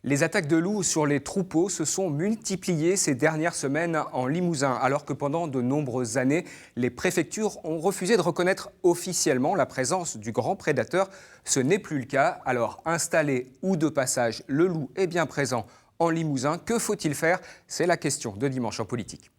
Les attaques de loups sur les troupeaux se sont multipliées ces dernières semaines en Limousin, alors que pendant de nombreuses années, les préfectures ont refusé de reconnaître officiellement la présence du grand prédateur. Ce n'est plus le cas. Alors, installé ou de passage, le loup est bien présent en Limousin. Que faut-il faire? C'est la question de Dimanche en politique.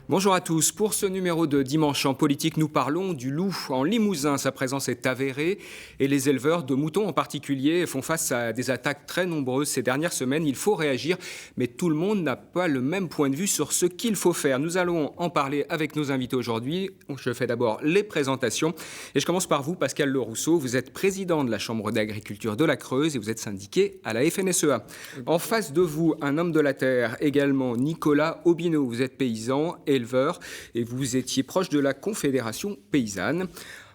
Bonjour à tous. Pour ce numéro de Dimanche en politique, nous parlons du loup en Limousin. Sa présence est avérée et les éleveurs de moutons en particulier font face à des attaques très nombreuses ces dernières semaines. Il faut réagir, mais tout le monde n'a pas le même point de vue sur ce qu'il faut faire. Nous allons en parler avec nos invités aujourd'hui. Je fais d'abord les présentations et je commence par vous, Pascal Lerousseau. Vous êtes président de la Chambre d'agriculture de la Creuse et vous êtes syndiqué à la FNSEA. En face de vous, un homme de la terre, également Nicolas Aubineau. Vous êtes paysan, éleveur et vous étiez proche de la Confédération paysanne.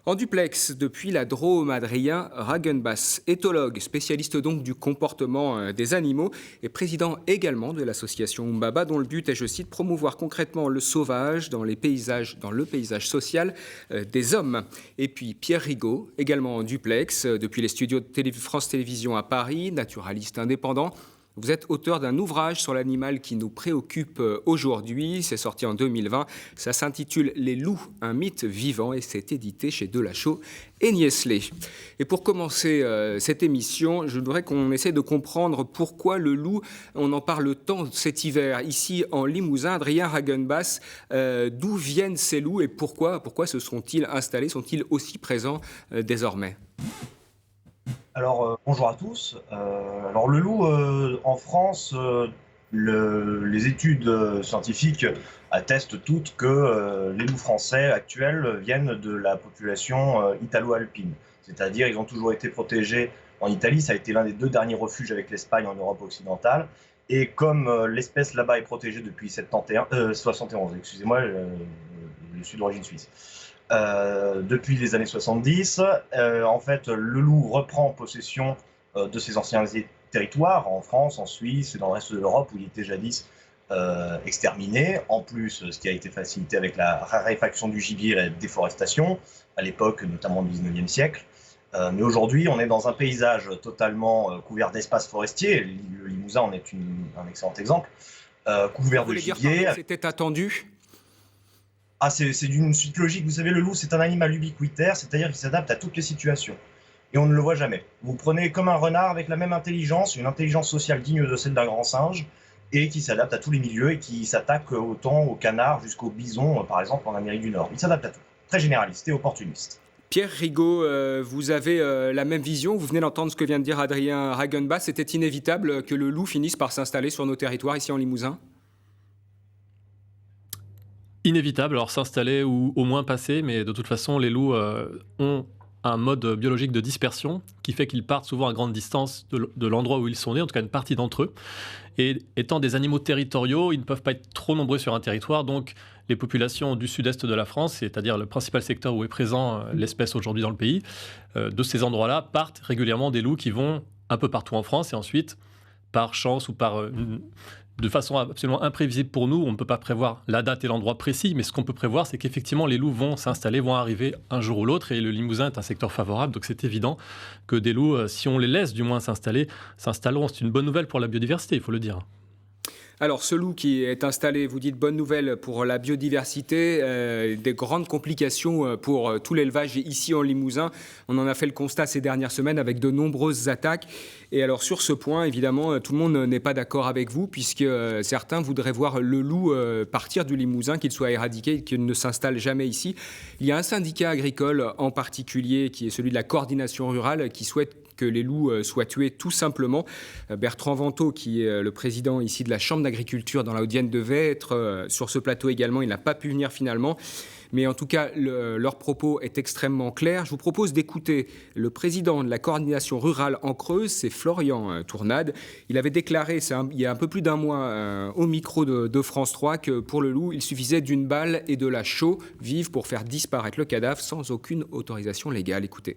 En duplex, depuis la Drôme, Adrien Ragenbass, éthologue, spécialiste donc du comportement des animaux et président également de l'association Umbaba, dont le but est, je cite, promouvoir concrètement le sauvage dans le paysage social des hommes. Et puis Pierre Rigaud, également en duplex, depuis les studios de France Télévisions à Paris, naturaliste indépendant. Vous êtes auteur d'un ouvrage sur l'animal qui nous préoccupe aujourd'hui. C'est sorti en 2020. Ça s'intitule « Les loups, un mythe vivant » et c'est édité chez Delachaux et Niestlé. Et pour commencer cette émission, je voudrais qu'on essaie de comprendre pourquoi le loup, on en parle tant cet hiver. Ici en Limousin, Adrien Ragenbass, d'où viennent ces loups et pourquoi se sont-ils installés, sont-ils aussi présents désormais ? Alors, bonjour à tous. Alors, le loup, en France, les études scientifiques attestent toutes que les loups français actuels viennent de la population italo-alpine. C'est-à-dire, ils ont toujours été protégés en Italie. Ça a été l'un des deux derniers refuges avec l'Espagne en Europe occidentale. Et comme l'espèce là-bas est protégée depuis 71, excusez-moi, je suis d'origine suisse. Depuis les années 70, en fait, le loup reprend possession de ses anciens territoires en France, en Suisse et dans le reste de l'Europe où il était jadis exterminé. En plus, ce qui a été facilité avec la raréfaction du gibier et la déforestation, à l'époque notamment du 19e siècle. Mais aujourd'hui, on est dans un paysage totalement couvert d'espaces forestiers. Le Limousin en est un excellent exemple. Couvert de gibier. C'était attendu ? Ah, c'est d'une suite logique. Vous savez, le loup, c'est un animal ubiquitaire, c'est-à-dire qu'il s'adapte à toutes les situations. Et on ne le voit jamais. Vous prenez comme un renard avec la même intelligence, une intelligence sociale digne de celle d'un grand singe, et qui s'adapte à tous les milieux et qui s'attaque autant aux canards jusqu'aux bisons, par exemple, en Amérique du Nord. Il s'adapte à tout. Très généraliste et opportuniste. Pierre Rigaud, vous avez la même vision. Vous venez d'entendre ce que vient de dire Adrien Ragenbass. C'était inévitable que le loup finisse par s'installer sur nos territoires ici en Limousin ? Inévitable, alors s'installer ou au moins passer, mais de toute façon, les loups ont un mode biologique de dispersion qui fait qu'ils partent souvent à grande distance de l'endroit où ils sont nés, en tout cas une partie d'entre eux. Et étant des animaux territoriaux, ils ne peuvent pas être trop nombreux sur un territoire, donc les populations du sud-est de la France, c'est-à-dire le principal secteur où est présent l'espèce aujourd'hui dans le pays, de ces endroits-là partent régulièrement des loups qui vont un peu partout en France et ensuite, par chance ou de façon absolument imprévisible pour nous, on ne peut pas prévoir la date et l'endroit précis, mais ce qu'on peut prévoir, c'est qu'effectivement, les loups vont s'installer, vont arriver un jour ou l'autre, et le Limousin est un secteur favorable, donc c'est évident que des loups, si on les laisse du moins s'installeront. C'est une bonne nouvelle pour la biodiversité, il faut le dire. Alors, ce loup qui est installé, vous dites bonne nouvelle pour la biodiversité, des grandes complications pour tout l'élevage ici en Limousin. On en a fait le constat ces dernières semaines avec de nombreuses attaques. Et alors, sur ce point, évidemment, tout le monde n'est pas d'accord avec vous, puisque certains voudraient voir le loup partir du Limousin, qu'il soit éradiqué, qu'il ne s'installe jamais ici. Il y a un syndicat agricole en particulier, qui est celui de la coordination rurale, qui souhaite que les loups soient tués tout simplement. Bertrand Vantaux, qui est le président ici de la Chambre d'agriculture dans la Haute-Vienne, devait être sur ce plateau également. Il n'a pas pu venir finalement. Mais en tout cas, leur propos est extrêmement clair. Je vous propose d'écouter le président de la coordination rurale en Creuse, c'est Florian Tournade. Il avait déclaré, il y a un peu plus d'un mois, au micro de France 3, que pour le loup, il suffisait d'une balle et de la chaux vive pour faire disparaître le cadavre sans aucune autorisation légale. Écoutez.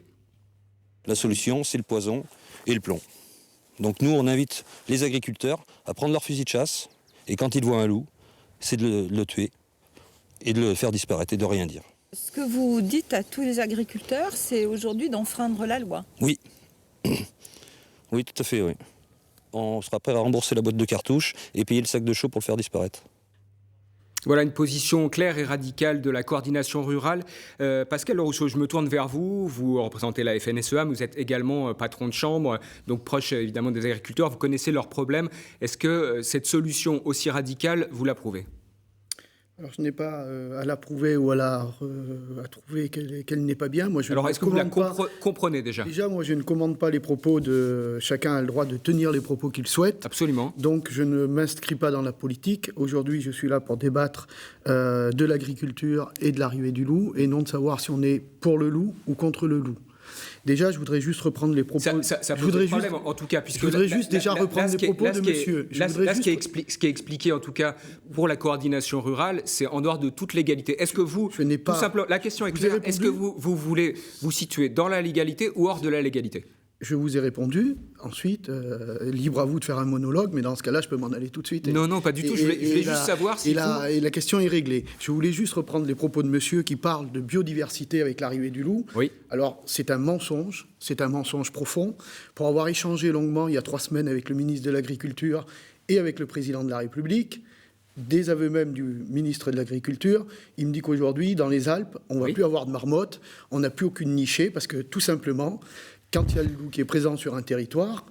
La solution, c'est le poison et le plomb. Donc nous, on invite les agriculteurs à prendre leur fusil de chasse et quand ils voient un loup, c'est de le tuer et de le faire disparaître et de rien dire. Ce que vous dites à tous les agriculteurs, c'est aujourd'hui d'enfreindre la loi. Oui. Oui, tout à fait, oui. On sera prêt à rembourser la boîte de cartouches et payer le sac de chaux pour le faire disparaître. Voilà une position claire et radicale de la coordination rurale. Pascal Le Rousseau, je me tourne vers vous. Vous représentez la FNSEA, vous êtes également patron de chambre, donc proche évidemment des agriculteurs. Vous connaissez leurs problèmes. Est-ce que cette solution aussi radicale, vous l'approuvez ? Alors, je n'ai pas à l'approuver ou à trouver qu'elle n'est pas bien. Moi, alors, est-ce que vous la comprenez déjà ? Déjà, moi, je ne commande pas les propos de... Chacun a le droit de tenir les propos qu'il souhaite. Absolument. Donc, je ne m'inscris pas dans la politique. Aujourd'hui, je suis là pour débattre de l'agriculture et de l'arrivée du loup, et non de savoir si on est pour le loup ou contre le loup. Déjà, je voudrais juste reprendre les propos. Ça pose des problèmes, en tout cas. Puisque je voudrais juste reprendre les propos de monsieur. Ce qui est expliqué, en tout cas, pour la coordination rurale, c'est en dehors de toute légalité. Est-ce que vous, je n'ai pas, tout simplement, la question est claire, est-ce que vous voulez vous situer dans la légalité ou hors de la légalité ? Je vous ai répondu. Ensuite, libre à vous de faire un monologue, mais dans ce cas-là, je peux m'en aller tout de suite. Non, pas du tout. Je voulais juste savoir si et la question est réglée. Je voulais juste reprendre les propos de monsieur qui parle de biodiversité avec l'arrivée du loup. Oui. Alors, c'est un mensonge profond. Pour avoir échangé longuement il y a 3 semaines avec le ministre de l'Agriculture et avec le président de la République, des aveux même du ministre de l'Agriculture, il me dit qu'aujourd'hui, dans les Alpes, on ne va plus avoir de marmottes, on n'a plus aucune nichée, parce que tout simplement, quand il y a le loup qui est présent sur un territoire,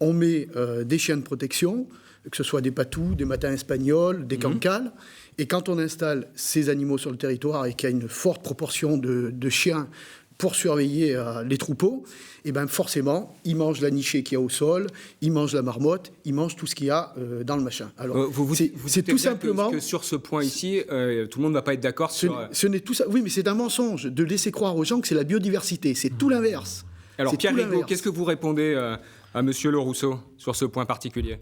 on met des chiens de protection, que ce soit des patous, des matins espagnols, des cancales, et quand on installe ces animaux sur le territoire et qu'il y a une forte proportion de chiens pour surveiller les troupeaux, et bien forcément, ils mangent la nichée qu'il y a au sol, ils mangent la marmotte, ils mangent tout ce qu'il y a dans le machin. Alors, c'est tout simplement que sur ce point ici, tout le monde ne va pas être d'accord sur. Ce n'est tout ça. Oui, mais c'est un mensonge de laisser croire aux gens que c'est la biodiversité. C'est tout l'inverse. Alors Pierre Rigaud, qu'est-ce que vous répondez à monsieur Le Rousseau sur ce point particulier ?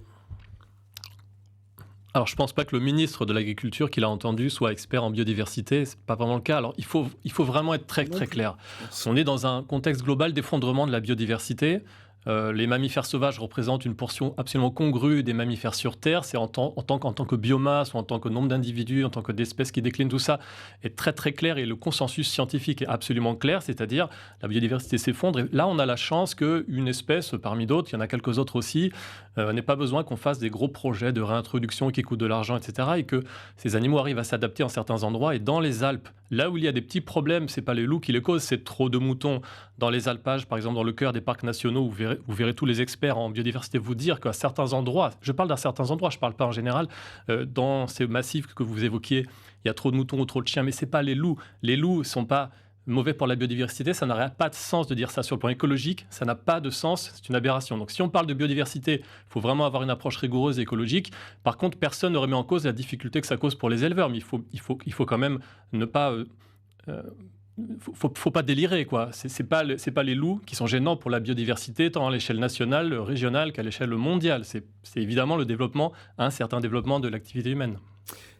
Alors, je ne pense pas que le ministre de l'Agriculture qu'il a entendu soit expert en biodiversité. Ce n'est pas vraiment le cas. Alors, il faut vraiment être très, très clair. On est dans un contexte global d'effondrement de la biodiversité. Les mammifères sauvages représentent une portion absolument congrue des mammifères sur Terre. C'est en tant que biomasse ou en tant que nombre d'individus, en tant que d'espèces qui déclinent, tout ça est très très clair et le consensus scientifique est absolument clair, c'est-à-dire la biodiversité s'effondre. Et là, on a la chance qu'une espèce, parmi d'autres, il y en a quelques autres aussi, n'ait pas besoin qu'on fasse des gros projets de réintroduction qui coûtent de l'argent, etc. Et que ces animaux arrivent à s'adapter en certains endroits. Et dans les Alpes, là où il y a des petits problèmes, ce n'est pas les loups qui les causent, c'est trop de moutons. Dans les alpages, par exemple, dans le cœur des parcs nationaux, vous verrez tous les experts en biodiversité vous dire qu'à certains endroits, je parle d'un certain endroit, je ne parle pas en général, dans ces massifs que vous évoquiez, il y a trop de moutons ou trop de chiens, mais ce n'est pas les loups. Les loups ne sont pas mauvais pour la biodiversité, ça n'aurait pas de sens de dire ça sur le plan écologique, ça n'a pas de sens, c'est une aberration. Donc si on parle de biodiversité, il faut vraiment avoir une approche rigoureuse et écologique. Par contre, personne ne remet en cause la difficulté que ça cause pour les éleveurs, mais il faut quand même ne pas... faut pas délirer, quoi. C'est pas les loups qui sont gênants pour la biodiversité, tant à l'échelle nationale, régionale qu'à l'échelle mondiale. C'est évidemment un certain développement de l'activité humaine.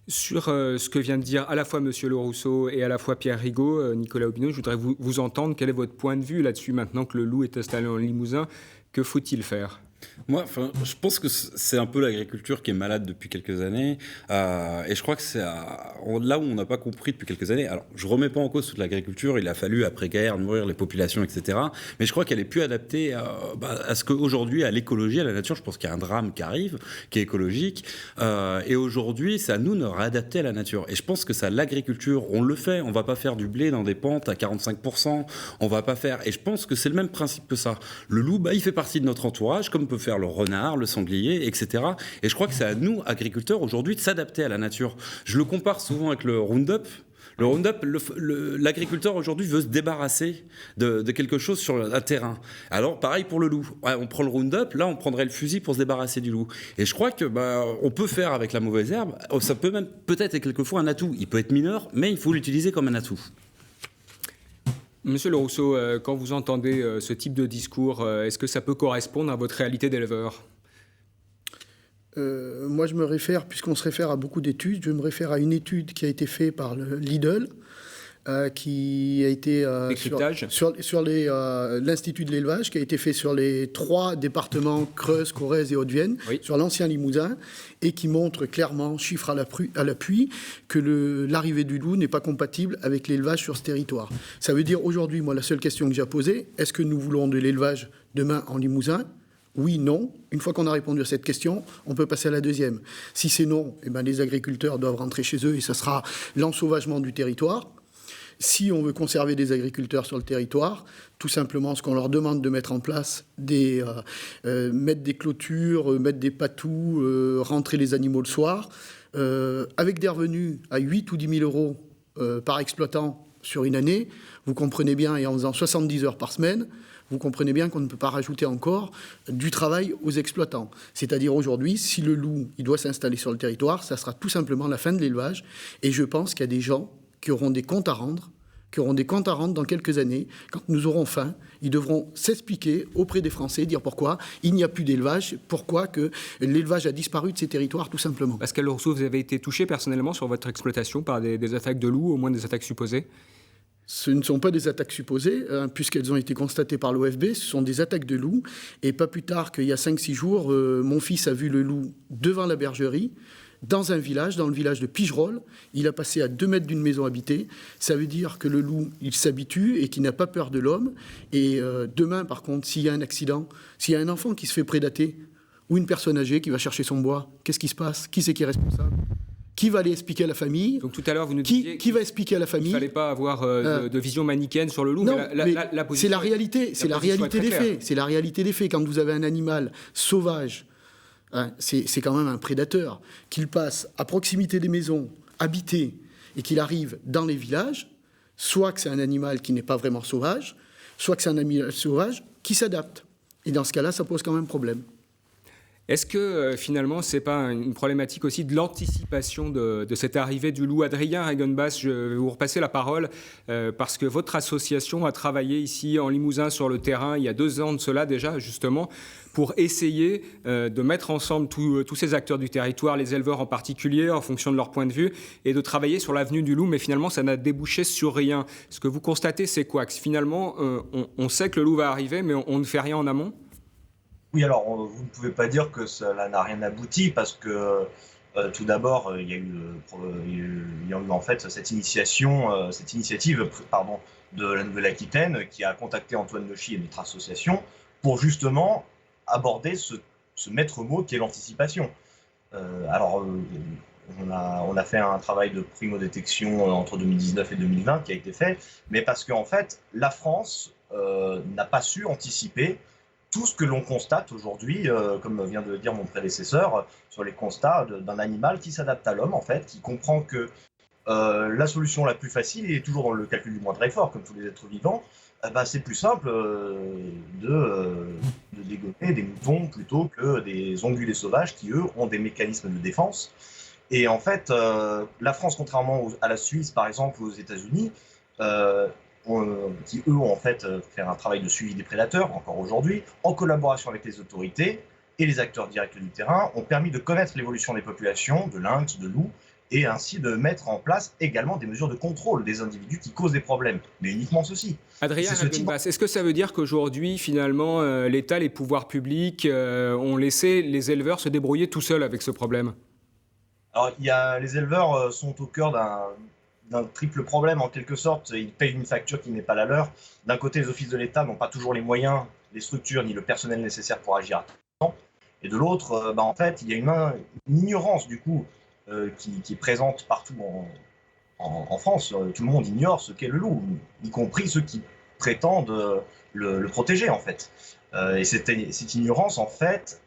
Sur ce que vient de dire à la fois M. Le Rousseau et à la fois Pierre Rigaud, Nicolas Aubineau, je voudrais vous entendre. Quel est votre point de vue là-dessus maintenant que le loup est installé en Limousin ? Que faut-il faire ? Moi, je pense que c'est un peu l'agriculture qui est malade depuis quelques années, et je crois que c'est là où on n'a pas compris depuis quelques années. Alors, je remets pas en cause toute l'agriculture. Il a fallu après-guerre nourrir les populations, etc. Mais je crois qu'elle est plus adaptée à ce qu'aujourd'hui, à l'écologie, à la nature. Je pense qu'il y a un drame qui arrive, qui est écologique, et aujourd'hui, c'est à nous de réadapter à la nature. Et je pense que ça, l'agriculture, on le fait. On va pas faire du blé dans des pentes à 45%. On va pas faire. Et je pense que c'est le même principe que ça. Le loup, il fait partie de notre entourage, comme peut faire le renard, le sanglier, etc. Et je crois que c'est à nous, agriculteurs, aujourd'hui, de s'adapter à la nature. Je le compare souvent avec le Roundup. Le Roundup, l'agriculteur aujourd'hui veut se débarrasser de quelque chose sur un terrain. Alors, pareil pour le loup. Ouais, on prend le Roundup, là, on prendrait le fusil pour se débarrasser du loup. Et je crois que on peut faire avec la mauvaise herbe. Ça peut même peut-être être quelquefois un atout. Il peut être mineur, mais il faut l'utiliser comme un atout. Monsieur Le Rousseau, quand vous entendez ce type de discours, est-ce que ça peut correspondre à votre réalité d'éleveur ? Moi, je me réfère, puisqu'on se réfère à beaucoup d'études, je me réfère à une étude qui a été faite par le Lidl, qui a été Décryptage. sur l'Institut de l'élevage, qui a été fait sur les 3 départements Creuse, Corrèze et Haute-Vienne, Oui. sur l'ancien Limousin, et qui montre clairement, chiffre à l'appui, que l'arrivée du loup n'est pas compatible avec l'élevage sur ce territoire. Ça veut dire aujourd'hui, moi, la seule question que j'ai posée, est-ce que nous voulons de l'élevage demain en Limousin ? Oui, non. Une fois qu'on a répondu à cette question, on peut passer à la deuxième. Si c'est non, eh ben, les agriculteurs doivent rentrer chez eux et ça sera l'ensauvagement du territoire. Si on veut conserver des agriculteurs sur le territoire, tout simplement, ce qu'on leur demande de mettre en place, mettre des clôtures, mettre des patous, rentrer les animaux le soir, avec des revenus à 8 ou 10 000 euros par exploitant sur une année, vous comprenez bien, et en faisant 70 heures par semaine, vous comprenez bien qu'on ne peut pas rajouter encore du travail aux exploitants. C'est-à-dire aujourd'hui, si le loup il doit s'installer sur le territoire, ça sera tout simplement la fin de l'élevage. Et je pense qu'il y a des gens qui auront des comptes à rendre, dans quelques années. Quand nous aurons faim, ils devront s'expliquer auprès des Français, dire pourquoi il n'y a plus d'élevage, pourquoi que l'élevage a disparu de ces territoires, tout simplement. Pascal Rousseau, vous avez été touché personnellement sur votre exploitation par des attaques de loups, au moins des attaques supposées ? Ce ne sont pas des attaques supposées, puisqu'elles ont été constatées par l'OFB, ce sont des attaques de loups. Et pas plus tard qu'il y a 5-6 jours, mon fils a vu le loup devant la bergerie, dans un village, dans le village de Pigerolles. Il a passé à 2 mètres d'une maison habitée. Ça veut dire que le loup, il s'habitue et qu'il n'a pas peur de l'homme. Et demain, par contre, s'il y a un accident, s'il y a un enfant qui se fait prédater, ou une personne âgée qui va chercher son bois, qu'est-ce qui se passe ? Qui c'est qui est responsable ? Qui va aller expliquer à la famille ? Donc tout à l'heure, vous nous disiez qui va expliquer à la famille ? qu'il ne fallait pas avoir de vision manichéenne sur le loup. Non, mais mais position c'est la réalité, c'est la réalité des faits. C'est la réalité des faits. Quand vous avez un animal sauvage, c'est quand même un prédateur, qu'il passe à proximité des maisons habitées et qu'il arrive dans les villages, soit que c'est un animal qui n'est pas vraiment sauvage, soit que c'est un animal sauvage qui s'adapte. Et dans ce cas-là, ça pose quand même problème. Est-ce que finalement, ce n'est pas une problématique aussi de l'anticipation de cette arrivée du loup ? Adrien Regenbass, je vais vous repasser la parole parce que votre association a travaillé ici en Limousin sur le terrain il y a 2 ans de cela déjà, justement, pour essayer de mettre ensemble tous ces acteurs du territoire, les éleveurs en particulier, en fonction de leur point de vue, et de travailler sur l'avenue du loup, mais finalement, ça n'a débouché sur rien. Ce que vous constatez, c'est quoi ? Que finalement, on sait que le loup va arriver, mais on ne fait rien en amont ? Oui, alors vous ne pouvez pas dire que cela n'a rien abouti parce que tout d'abord, il y a eu en fait cette initiative de la Nouvelle-Aquitaine qui a contacté Antoine Nochy et notre association pour justement aborder ce maître mot qui est l'anticipation. On a fait un travail de primo-détection entre 2019 et 2020 qui a été fait, mais parce qu'en fait, la France n'a pas su anticiper tout ce que l'on constate aujourd'hui, comme vient de le dire mon prédécesseur, sur les constats d'un animal qui s'adapte à l'homme, en fait, qui comprend que la solution la plus facile est toujours dans le calcul du moindre effort, comme tous les êtres vivants. C'est plus simple de dégommer des moutons plutôt que des ongulés sauvages qui, eux, ont des mécanismes de défense. Et en fait, la France, contrairement à la Suisse, par exemple, ou aux États-Unis, qui eux ont en fait fait un travail de suivi des prédateurs, encore aujourd'hui, en collaboration avec les autorités et les acteurs directs du terrain, ont permis de connaître l'évolution des populations, de lynx, de loups, et ainsi de mettre en place également des mesures de contrôle des individus qui causent des problèmes, mais uniquement ceux-ci. Adrien Regenbass, est-ce que ça veut dire qu'aujourd'hui, finalement, l'État, les pouvoirs publics ont laissé les éleveurs se débrouiller tout seuls avec ce problème ? Alors, les éleveurs sont au cœur d'un triple problème, en quelque sorte. Ils payent une facture qui n'est pas la leur. D'un côté, les offices de l'État n'ont pas toujours les moyens, les structures, ni le personnel nécessaire pour agir à temps. Et de l'autre, en fait, il y a une ignorance, du coup, qui est présente partout en France. Tout le monde ignore ce qu'est le loup, y compris ceux qui prétendent le protéger, en fait. Et cette ignorance, en fait,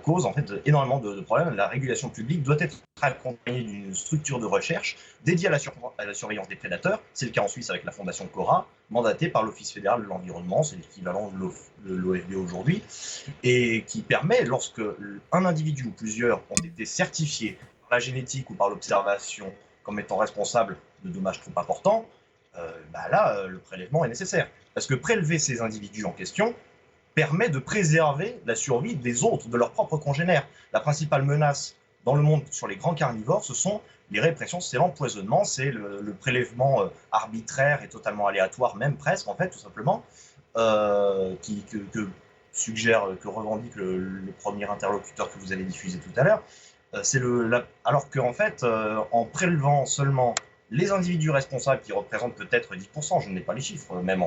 cause en fait énormément de problèmes. La régulation publique doit être accompagnée d'une structure de recherche dédiée à la surveillance des prédateurs. C'est le cas en Suisse avec la fondation Cora, mandatée par l'Office fédéral de l'environnement, c'est l'équivalent de l'OFB aujourd'hui, et qui permet, lorsque un individu ou plusieurs ont été certifiés par la génétique ou par l'observation comme étant responsables de dommages trop importants, le prélèvement est nécessaire. Parce que prélever ces individus en question permet de préserver la survie des autres, de leurs propres congénères. La principale menace dans le monde sur les grands carnivores, ce sont les répressions, c'est l'empoisonnement, c'est le prélèvement arbitraire et totalement aléatoire, même presque, en fait, tout simplement, que suggère, que revendique le premier interlocuteur que vous avez diffusé tout à l'heure. Alors qu'en fait, en prélevant seulement les individus responsables qui représentent peut-être 10%, je n'ai pas les chiffres, même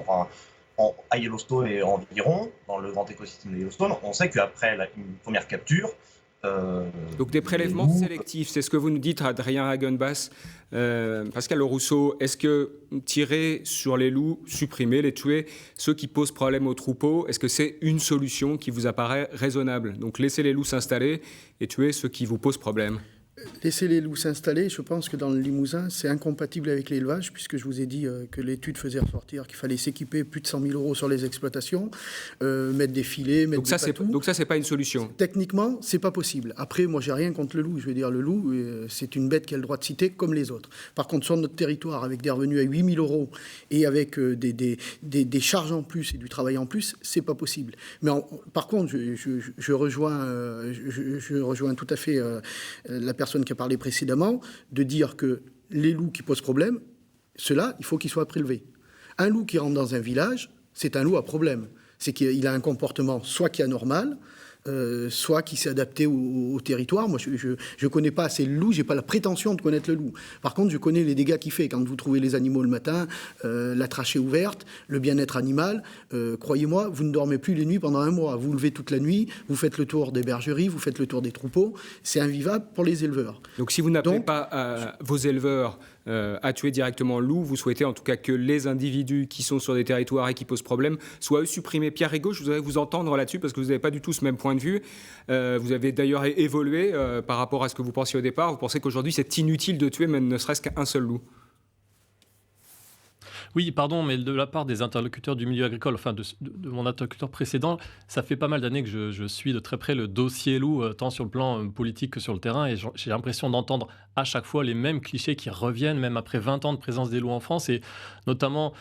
à Yellowstone et environ, dans le grand écosystème de Yellowstone, on sait qu'après une première capture, donc des prélèvements sélectifs, c'est ce que vous nous dites, Adrien Hagenbas. Pascal Rousseau, est-ce que tirer sur les loups, supprimer, les tuer, ceux qui posent problème aux troupeaux, est-ce que c'est une solution qui vous apparaît raisonnable? Donc laisser les loups s'installer et tuer ceux qui vous posent problème? Laisser les loups s'installer, je pense que dans le Limousin, c'est incompatible avec l'élevage, puisque je vous ai dit que l'étude faisait ressortir qu'il fallait s'équiper plus de 100 000 € sur les exploitations, mettre des filets, mettre des patous. Donc ça, c'est pas une solution. Techniquement, c'est pas possible. Après, moi, j'ai rien contre le loup. Je veux dire, le loup, c'est une bête qui a le droit de citer comme les autres. Par contre, sur notre territoire, avec des revenus à 8 000 € et avec des charges en plus et du travail en plus, c'est pas possible. Mais par contre, je rejoins tout à fait la personne qui a parlé précédemment, de dire que les loups qui posent problème, ceux-là, il faut qu'ils soient prélevés. Un loup qui rentre dans un village, c'est un loup à problème. C'est qu'il a un comportement soit qui est anormal, soit qui s'est adapté au territoire. Moi, je connais pas assez le loup, j'ai pas la prétention de connaître le loup. Par contre, je connais les dégâts qu'il fait quand vous trouvez les animaux le matin, la trachée ouverte, le bien-être animal. Croyez-moi, vous ne dormez plus les nuits pendant un mois. Vous vous levez toute la nuit, vous faites le tour des bergeries, vous faites le tour des troupeaux. C'est invivable pour les éleveurs. Donc, si vous n'appelez pas vos éleveurs à tuer directement le loup, vous souhaitez en tout cas que les individus qui sont sur des territoires et qui posent problème soient eux supprimés. Pierre Rigaud, je voudrais vous entendre là-dessus parce que vous n'avez pas du tout ce même point de vue. Vous avez d'ailleurs évolué par rapport à ce que vous pensiez au départ. Vous pensez qu'aujourd'hui c'est inutile de tuer même ne serait-ce qu'un seul loup? Oui, pardon, mais de la part des interlocuteurs du milieu agricole, enfin de mon interlocuteur précédent, ça fait pas mal d'années que je suis de très près le dossier loup, tant sur le plan politique que sur le terrain, et j'ai l'impression d'entendre à chaque fois les mêmes clichés qui reviennent, même après 20 ans de présence des loups en France, et notamment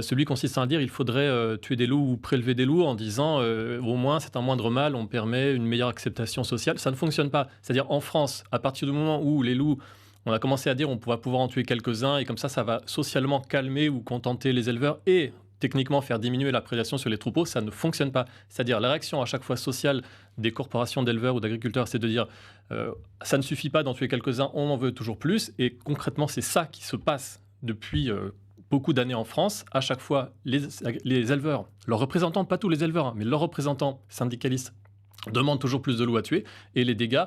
celui consistant à dire il faudrait tuer des loups ou prélever des loups en disant au moins c'est un moindre mal, on permet une meilleure acceptation sociale. Ça ne fonctionne pas. C'est-à-dire en France, à partir du moment où les loups, on a commencé à dire on va pouvoir en tuer quelques-uns et comme ça va socialement calmer ou contenter les éleveurs et techniquement faire diminuer la prédation sur les troupeaux, ça ne fonctionne pas. C'est-à-dire la réaction à chaque fois sociale des corporations d'éleveurs ou d'agriculteurs, c'est de dire ça ne suffit pas d'en tuer quelques-uns, on en veut toujours plus. Et concrètement, c'est ça qui se passe depuis beaucoup d'années en France. À chaque fois, les éleveurs, leurs représentants, pas tous les éleveurs, mais leurs représentants syndicalistes demandent toujours plus de loups à tuer et les dégâts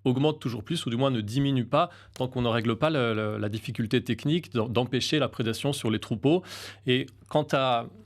augmente toujours plus, ou du moins ne diminue pas, tant qu'on ne règle pas la difficulté technique d'empêcher la prédation sur les troupeaux. Et quant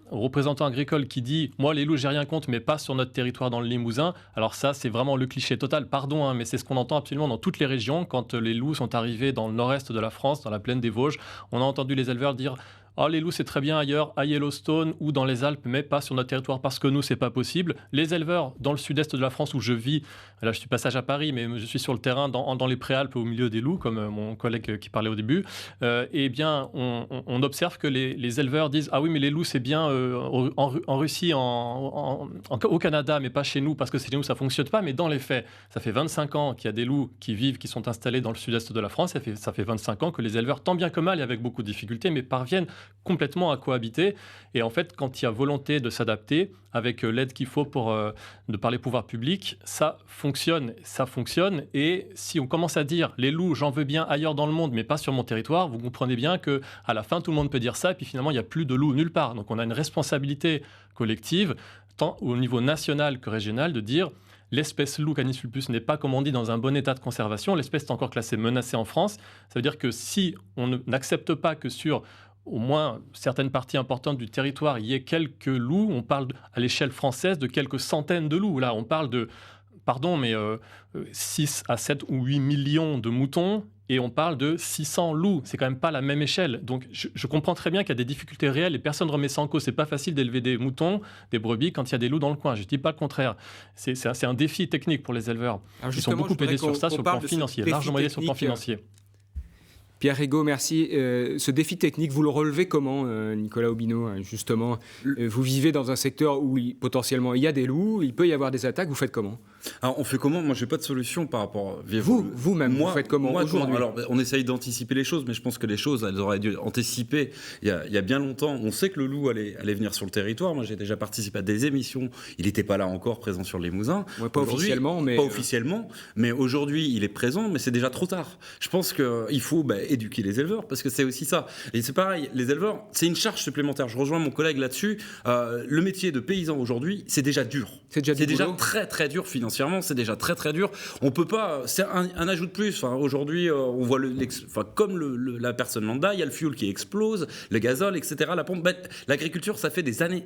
au représentant agricole qui dit « Moi, les loups, j'ai rien contre, mais pas sur notre territoire dans le Limousin », alors ça, c'est vraiment le cliché total. Pardon, hein, mais c'est ce qu'on entend absolument dans toutes les régions. Quand les loups sont arrivés dans le nord-est de la France, dans la plaine des Vosges, on a entendu les éleveurs dire « Oh, les loups, c'est très bien ailleurs, à Yellowstone ou dans les Alpes, mais pas sur notre territoire parce que nous, c'est pas possible. » Les éleveurs dans le sud-est de la France où je vis, là, je suis passage à Paris, mais je suis sur le terrain dans les préalpes au milieu des loups, comme mon collègue qui parlait au début. Eh bien, on observe que les éleveurs disent « Ah oui, mais les loups, c'est bien en Russie, au Canada, mais pas chez nous, parce que chez nous, ça fonctionne pas. » Mais dans les faits, ça fait 25 ans qu'il y a des loups qui sont installés dans le sud-est de la France. Ça fait 25 ans que les éleveurs, tant bien que mal, et avec beaucoup de difficultés, mais parviennent complètement à cohabiter. Et en fait, quand il y a volonté de s'adapter avec l'aide qu'il faut de par les pouvoirs publics, ça fonctionne. Et si on commence à dire les loups, j'en veux bien ailleurs dans le monde, mais pas sur mon territoire, vous comprenez bien que à la fin, tout le monde peut dire ça, et puis finalement, il n'y a plus de loups nulle part. Donc on a une responsabilité collective, tant au niveau national que régional, de dire l'espèce loup Canis lupus n'est pas, comme on dit, dans un bon état de conservation. L'espèce est encore classée menacée en France. Ça veut dire que si on n'accepte pas que sur au moins certaines parties importantes du territoire, il y ait quelques loups, on parle à l'échelle française de quelques centaines de loups. Là, on parle de, 6 à 7 ou 8 millions de moutons, et on parle de 600 loups. C'est quand même pas la même échelle. Donc, je comprends très bien qu'il y a des difficultés réelles et personne ne remet ça en cause. C'est pas facile d'élever des moutons, des brebis, quand il y a des loups dans le coin. Je dis pas le contraire. C'est un défi technique pour les éleveurs. Ils sont beaucoup aidés sur ça, sur le plan financier, largement aidés sur le plan financier. Pierre Rigaud, merci. Ce défi technique, vous le relevez comment, Nicolas Aubineau, justement? Vous vivez dans un secteur où potentiellement il y a des loups, il peut y avoir des attaques, vous faites comment? Alors, on fait comment? Moi, j'ai pas de solution par rapport. Vous-même, vous faites comment aujourd'hui? Alors, on essaye d'anticiper les choses, mais je pense que les choses, elles auraient dû anticiper il y a bien longtemps. On sait que le loup allait venir sur le territoire. Moi, j'ai déjà participé à des émissions. Il n'était pas là encore, présent sur le Limousin. Ouais, pas officiellement, mais... Pas officiellement, mais aujourd'hui, il est présent, mais c'est déjà trop tard. Je pense qu'il faut éduquer les éleveurs, parce que c'est aussi ça. Et c'est pareil, les éleveurs, c'est une charge supplémentaire. Je rejoins mon collègue là-dessus. Le métier de paysan aujourd'hui, c'est déjà dur. C'est déjà très, très dur financièrement. C'est déjà très très dur. On peut pas. C'est un ajout de plus. Enfin, aujourd'hui, on voit comme la personne lambda, il y a le fuel qui explose, le gazole, etc. La pompe. L'agriculture, ça fait des années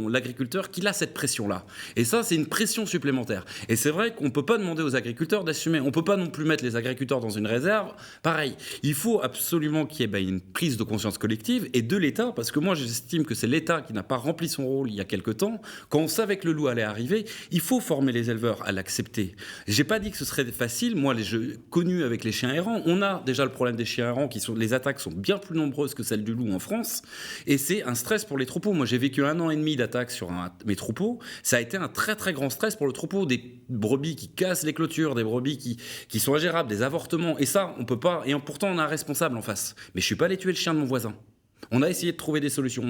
l'agriculteur qu'il a cette pression-là. Et ça, c'est une pression supplémentaire. Et c'est vrai qu'on peut pas demander aux agriculteurs d'assumer. On peut pas non plus mettre les agriculteurs dans une réserve. Pareil, il faut absolument qu'il y ait une prise de conscience collective et de l'État, parce que moi, j'estime que c'est l'État qui n'a pas rempli son rôle il y a quelque temps. Quand on savait que le loup allait arriver, il faut former les éleveurs à l'accepter. J'ai pas dit que ce serait facile. Moi, les jeux connus avec les chiens errants, on a déjà le problème des chiens errants les attaques sont bien plus nombreuses que celles du loup en France, et c'est un stress pour les troupeaux. Moi, j'ai vécu 1 an et demi d'attaques sur mes troupeaux. Ça a été un très très grand stress pour le troupeau. Des brebis qui cassent les clôtures, des brebis qui sont ingérables, des avortements. Et ça, on peut pas. Et pourtant, on a un responsable en face. Mais je suis pas allé tuer le chien de mon voisin. On a essayé de trouver des solutions,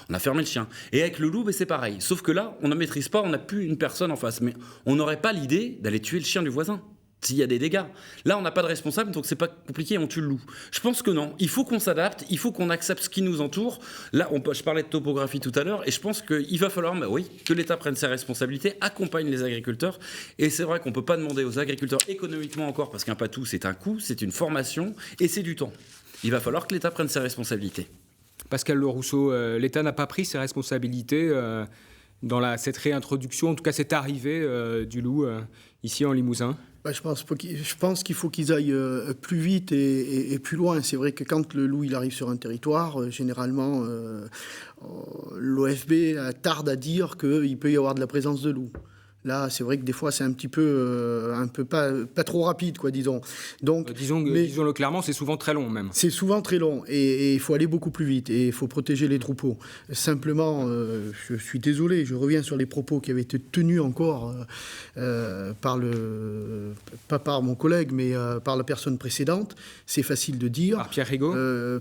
on a fermé le chien. Et avec le loup, c'est pareil. Sauf que là, on ne maîtrise pas, on n'a plus une personne en face. Mais on n'aurait pas l'idée d'aller tuer le chien du voisin s'il y a des dégâts. Là, on n'a pas de responsable, donc c'est pas compliqué, on tue le loup. Je pense que non. Il faut qu'on s'adapte, il faut qu'on accepte ce qui nous entoure. Là, je parlais de topographie tout à l'heure, et je pense qu'il va falloir, que l'État prenne ses responsabilités, accompagne les agriculteurs. Et c'est vrai qu'on ne peut pas demander aux agriculteurs économiquement encore, parce qu'un patou, c'est un coût, c'est une formation, et c'est du temps. Il va falloir que l'État prenne ses responsabilités. Pascal Le Rousseau, l'État n'a pas pris ses responsabilités dans cette réintroduction, en tout cas cette arrivée du loup ici en Limousin? Je pense qu'il faut qu'ils aillent plus vite et plus loin. C'est vrai que quand le loup il arrive sur un territoire, généralement, l'OFB tarde à dire qu'il peut y avoir de la présence de loup. Là, c'est vrai que des fois, c'est un peu pas trop rapide, quoi, disons. Donc, disons-le clairement, c'est souvent très long, même. C'est souvent très long, et il faut aller beaucoup plus vite, et il faut protéger les troupeaux. Simplement, je suis désolé, je reviens sur les propos qui avaient été tenus encore pas par mon collègue, mais par la personne précédente. C'est facile de dire. Par Pierre Rigaud.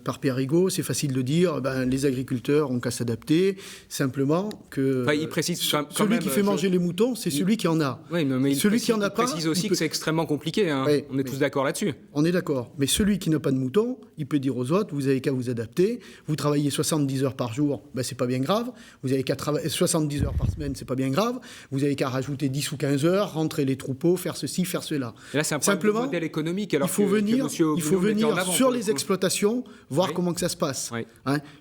Par Pierre Rigaud, c'est facile de dire. Les agriculteurs ont qu'à s'adapter. Simplement que il précise celui qui fait manger les moutons, c'est celui qui en a. Oui, mais celui qui en a pas, précise aussi que c'est extrêmement compliqué. Hein. Oui, on est tous d'accord là-dessus. On est d'accord. Mais celui qui n'a pas de moutons, il peut dire aux autres, vous avez qu'à vous adapter. Vous travaillez 70 heures par jour, c'est pas bien grave. Vous avez qu'à travailler 70 heures par semaine, c'est pas bien grave. Vous avez qu'à rajouter 10 ou 15 heures, rentrer les troupeaux, faire ceci, faire cela. Et là, c'est un problème de modèle économique. Alors il faut venir sur les exploitations, voir comment que ça se passe. Oui.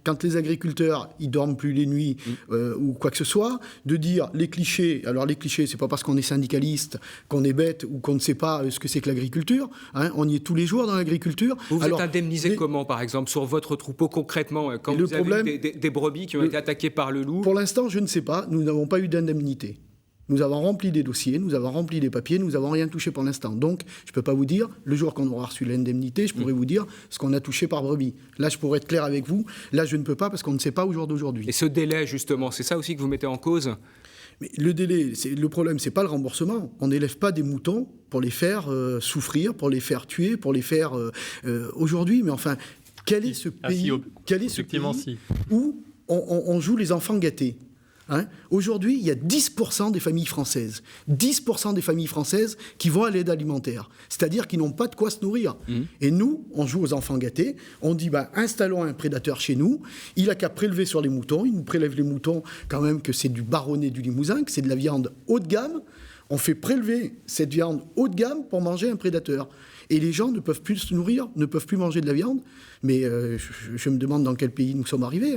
Quand les agriculteurs, ils dorment plus les nuits ou quoi que ce soit, de dire les clichés. Alors les clichés, c'est pas parce qu'on est syndicaliste qu'on est bête ou qu'on ne sait pas ce que c'est que l'agriculture. On y est tous les jours dans l'agriculture. Vous êtes indemnisé comment, par exemple, sur votre troupeau concrètement, quand vous avez des brebis qui ont été attaquées par le loup? Pour l'instant, je ne sais pas. Nous n'avons pas eu d'indemnité. Nous avons rempli des dossiers, nous avons rempli des papiers, nous n'avons rien touché pour l'instant. Donc, je ne peux pas vous dire, le jour qu'on aura reçu l'indemnité, je pourrais vous dire ce qu'on a touché par brebis. Là, je pourrais être clair avec vous. Là, je ne peux pas parce qu'on ne sait pas au jour d'aujourd'hui. Et ce délai, justement, c'est ça aussi que vous mettez en cause? Mais le délai, le problème, c'est pas le remboursement. On n'élève pas des moutons pour les faire souffrir, pour les faire tuer, pour les faire aujourd'hui. Mais enfin, quel est ce pays où on joue les enfants gâtés? Aujourd'hui, il y a 10% des familles françaises. 10% des familles françaises qui vont à l'aide alimentaire. C'est-à-dire qui n'ont pas de quoi se nourrir. Et nous, on joue aux enfants gâtés. On dit, installons un prédateur chez nous. Il a qu'à prélever sur les moutons. Il nous prélève les moutons quand même que c'est du baronnet du Limousin, que c'est de la viande haut de gamme. On fait prélever cette viande haut de gamme pour manger un prédateur. Et les gens ne peuvent plus se nourrir, ne peuvent plus manger de la viande. Mais je me demande dans quel pays nous sommes arrivés.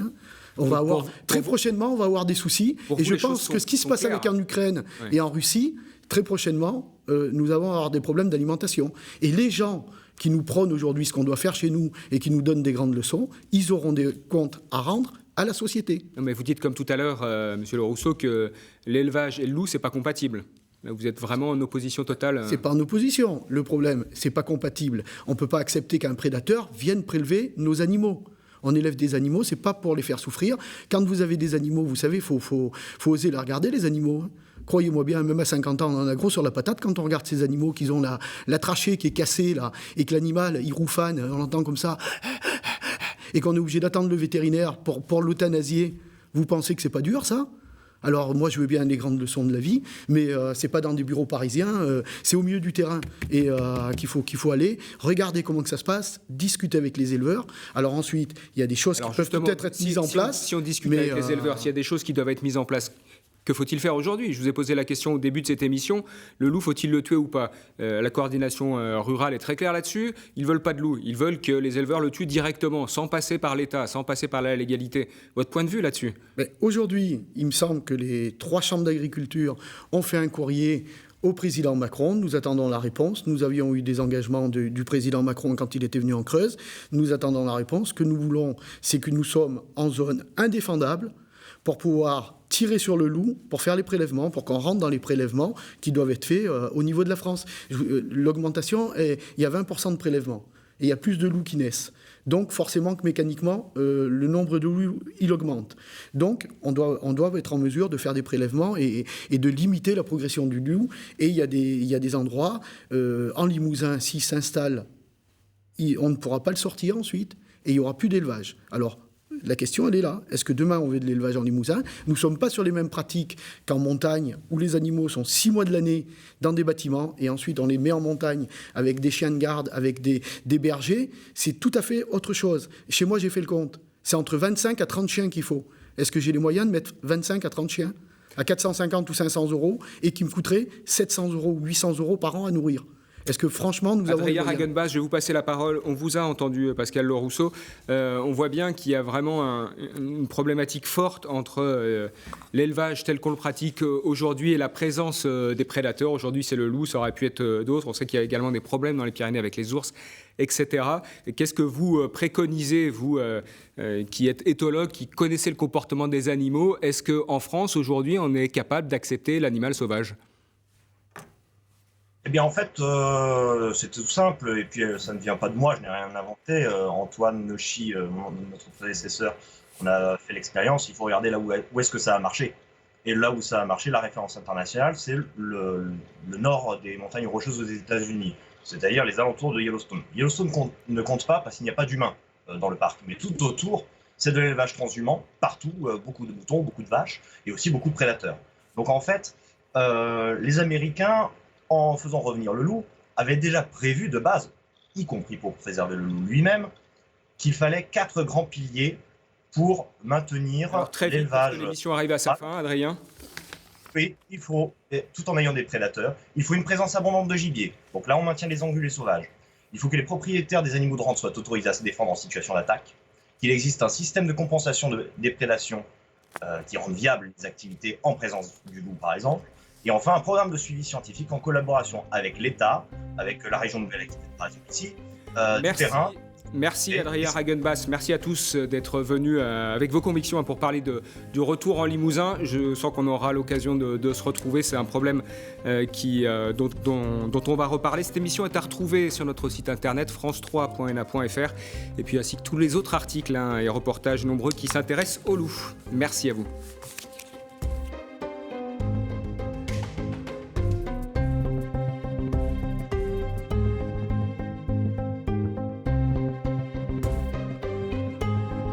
Prochainement, on va avoir des soucis. Et je pense que ce qui se passe en Ukraine et en Russie, très prochainement, nous allons avoir des problèmes d'alimentation. Et les gens qui nous prônent aujourd'hui ce qu'on doit faire chez nous et qui nous donnent des grandes leçons, ils auront des comptes à rendre à la société. Non, mais vous dites comme tout à l'heure, Monsieur Le Rousseau, que l'élevage et le loup, c'est pas compatible. Là, vous êtes vraiment en opposition totale. C'est pas en opposition. Le problème, c'est pas compatible. On peut pas accepter qu'un prédateur vienne prélever nos animaux. On élève des animaux, c'est pas pour les faire souffrir. Quand vous avez des animaux, vous savez, faut oser les regarder, les animaux. Croyez-moi bien, même à 50 ans, on en a gros sur la patate quand on regarde ces animaux qui ont la trachée qui est cassée, là, et que l'animal, il roufane, on l'entend comme ça, et qu'on est obligé d'attendre le vétérinaire pour l'euthanasier. Vous pensez que c'est pas dur, ça ? Alors moi je veux bien les grandes leçons de la vie, mais c'est pas dans des bureaux parisiens, c'est au milieu du terrain et qu'il faut aller, regarder comment que ça se passe, discuter avec les éleveurs. Alors ensuite, il y a des choses qui peuvent peut-être être mises en place. Si on discute avec les éleveurs, s'il y a des choses qui doivent être mises en place, que faut-il faire aujourd'hui ? Je vous ai posé la question au début de cette émission. Le loup, faut-il le tuer ou pas ? La coordination rurale est très claire là-dessus. Ils ne veulent pas de loup. Ils veulent que les éleveurs le tuent directement, sans passer par l'État, sans passer par la légalité. Votre point de vue là-dessus ? Aujourd'hui, il me semble que les 3 chambres d'agriculture ont fait un courrier au président Macron. Nous attendons la réponse. Nous avions eu des engagements du président Macron quand il était venu en Creuse. Nous attendons la réponse. Ce que nous voulons, c'est que nous sommes en zone indéfendable pour pouvoir tirer sur le loup, pour faire les prélèvements, pour qu'on rentre dans les prélèvements qui doivent être faits au niveau de la France. L'augmentation, il y a 20% de prélèvements. Et il y a plus de loups qui naissent. Donc, forcément que mécaniquement, le nombre de loups, il augmente. Donc, on doit être en mesure de faire des prélèvements et de limiter la progression du loup. Et il y a des endroits, en Limousin, s'il s'installe, on ne pourra pas le sortir ensuite, et il n'y aura plus d'élevage. Alors, la question, elle est là. Est-ce que demain, on veut de l'élevage en Limousin ? Nous ne sommes pas sur les mêmes pratiques qu'en montagne, où les animaux sont 6 mois de l'année dans des bâtiments, et ensuite on les met en montagne avec des chiens de garde, avec des bergers. C'est tout à fait autre chose. Chez moi, j'ai fait le compte. C'est entre 25 à 30 chiens qu'il faut. Est-ce que j'ai les moyens de mettre 25 à 30 chiens à 450 ou 500 euros et qui me coûterait 700 euros ou 800 euros par an à nourrir ? Est-ce que franchement, nous avons... Adrien Hagenbach, je vais vous passer la parole. On vous a entendu, Pascal Lerousseau. On voit bien qu'il y a vraiment une problématique forte entre l'élevage tel qu'on le pratique aujourd'hui et la présence des prédateurs. Aujourd'hui, c'est le loup, ça aurait pu être d'autres. On sait qu'il y a également des problèmes dans les Pyrénées avec les ours, etc. Et qu'est-ce que vous préconisez, vous qui êtes éthologue, qui connaissez le comportement des animaux ? Est-ce qu'en France, aujourd'hui, on est capable d'accepter l'animal sauvage ? Eh bien, en fait, c'est tout simple, et puis ça ne vient pas de moi, je n'ai rien inventé. Antoine Neuchy, notre prédécesseur, on a fait l'expérience, il faut regarder là où est-ce que ça a marché. Et là où ça a marché, la référence internationale, c'est le nord des montagnes rocheuses aux États-Unis, c'est-à-dire les alentours de Yellowstone. Yellowstone ne compte pas parce qu'il n'y a pas d'humains dans le parc, mais tout autour, c'est de l'élevage transhumant, partout, beaucoup de moutons, beaucoup de vaches, et aussi beaucoup de prédateurs. Donc en fait, les Américains, en faisant revenir le loup, avait déjà prévu de base, y compris pour préserver le loup lui-même, qu'il fallait 4 grands piliers pour maintenir l'élevage. L'émission arrive à sa fin, Adrien. Oui, il faut, tout en ayant des prédateurs, il faut une présence abondante de gibier. Donc là, on maintient les ongulés sauvages. Il faut que les propriétaires des animaux de rente soient autorisés à se défendre en situation d'attaque, qu'il existe un système de compensation des prédations qui rende viables les activités en présence du loup, par exemple. Et enfin, un programme de suivi scientifique en collaboration avec l'État, avec la région de Nouvelle-Aquitaine, par exemple, ici, du terrain. Merci Adrien Hagenbach, merci à tous d'être venus avec vos convictions pour parler du retour en Limousin. Je sens qu'on aura l'occasion de se retrouver, c'est un problème dont on va reparler. Cette émission est à retrouver sur notre site internet france3.na.fr et puis ainsi que tous les autres articles et reportages nombreux qui s'intéressent au loup. Merci à vous.